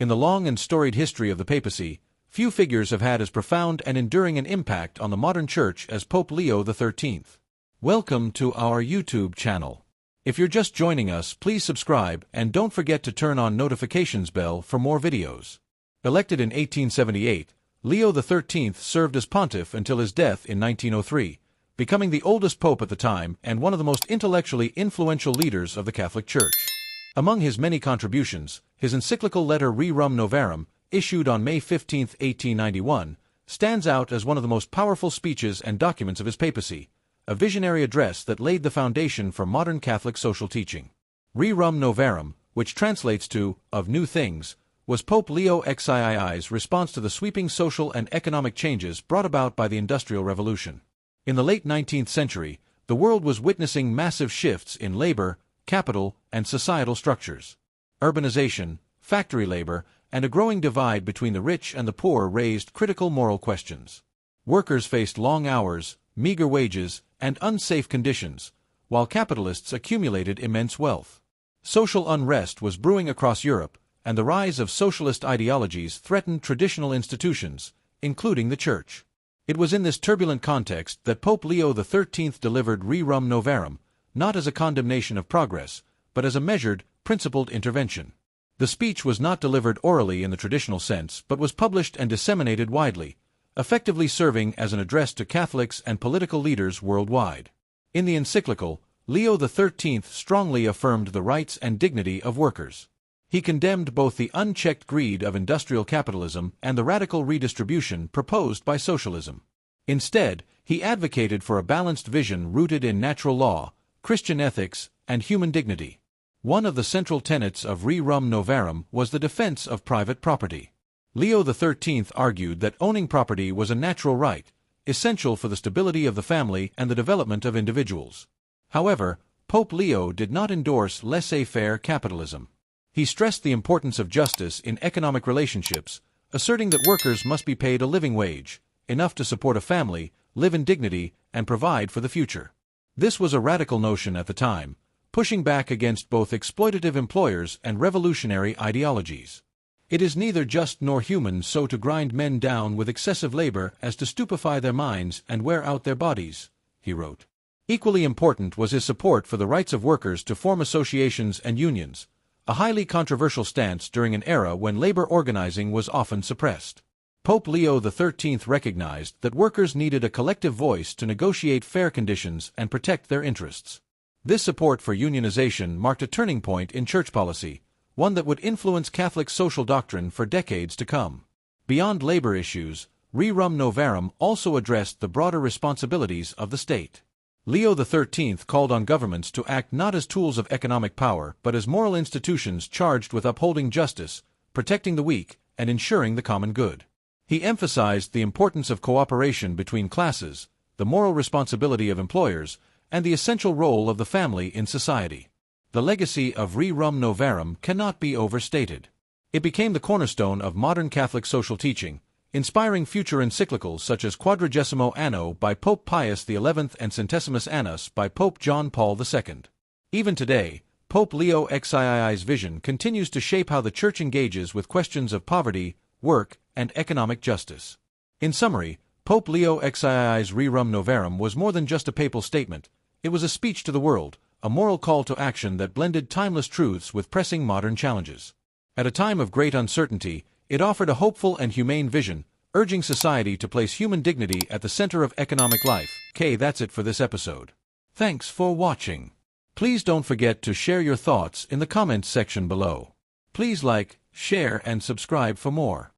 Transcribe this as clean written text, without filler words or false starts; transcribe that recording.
In the long and storied history of the papacy, few figures have had as profound and enduring an impact on the modern Church as Pope Leo XIII. Welcome to our YouTube channel. If you're just joining us, please subscribe and don't forget to turn on notifications bell for more videos. Elected in 1878, Leo XIII served as pontiff until his death in 1903, becoming the oldest pope at the time and one of the most intellectually influential leaders of the Catholic Church. Among his many contributions, his encyclical letter Rerum Novarum, issued on May 15, 1891, stands out as one of the most powerful speeches and documents of his papacy, a visionary address that laid the foundation for modern Catholic social teaching. Rerum Novarum, which translates to "of new things," was Pope Leo XIII's response to the sweeping social and economic changes brought about by the Industrial Revolution. In the late 19th century, the world was witnessing massive shifts in labor, capital, and societal structures. Urbanization, factory labor, and a growing divide between the rich and the poor raised critical moral questions. Workers faced long hours, meager wages, and unsafe conditions, while capitalists accumulated immense wealth. Social unrest was brewing across Europe, and the rise of socialist ideologies threatened traditional institutions, including the Church. It was in this turbulent context that Pope Leo XIII delivered Rerum Novarum, not as a condemnation of progress, but as a measured, principled intervention. The speech was not delivered orally in the traditional sense, but was published and disseminated widely, effectively serving as an address to Catholics and political leaders worldwide. In the encyclical, Leo XIII strongly affirmed the rights and dignity of workers. He condemned both the unchecked greed of industrial capitalism and the radical redistribution proposed by socialism. Instead, he advocated for a balanced vision rooted in natural law, Christian ethics, and human dignity. One of the central tenets of Rerum Novarum was the defense of private property. Leo XIII argued that owning property was a natural right, essential for the stability of the family and the development of individuals. However, Pope Leo did not endorse laissez-faire capitalism. He stressed the importance of justice in economic relationships, asserting that workers must be paid a living wage, enough to support a family, live in dignity, and provide for the future. This was a radical notion at the time, pushing back against both exploitative employers and revolutionary ideologies. "It is neither just nor human so to grind men down with excessive labor as to stupefy their minds and wear out their bodies," he wrote. Equally important was his support for the rights of workers to form associations and unions, a highly controversial stance during an era when labor organizing was often suppressed. Pope Leo XIII recognized that workers needed a collective voice to negotiate fair conditions and protect their interests. This support for unionization marked a turning point in church policy, one that would influence Catholic social doctrine for decades to come. Beyond labor issues, Rerum Novarum also addressed the broader responsibilities of the state. Leo XIII called on governments to act not as tools of economic power but as moral institutions charged with upholding justice, protecting the weak, and ensuring the common good. He emphasized the importance of cooperation between classes, the moral responsibility of employers, and the essential role of the family in society. The legacy of Rerum Novarum cannot be overstated. It became the cornerstone of modern Catholic social teaching, inspiring future encyclicals such as Quadragesimo Anno by Pope Pius XI and Centesimus Annus by Pope John Paul II. Even today, Pope Leo XIII's vision continues to shape how the Church engages with questions of poverty, work, and economic justice. In summary, Pope Leo XIII's Rerum Novarum was more than just a papal statement. It was a speech to the world, a moral call to action that blended timeless truths with pressing modern challenges. At a time of great uncertainty, it offered a hopeful and humane vision, urging society to place human dignity at the center of economic life. That's it for this episode. Thanks for watching. Please don't forget to share your thoughts in the comments section below. Please like, share, and subscribe for more.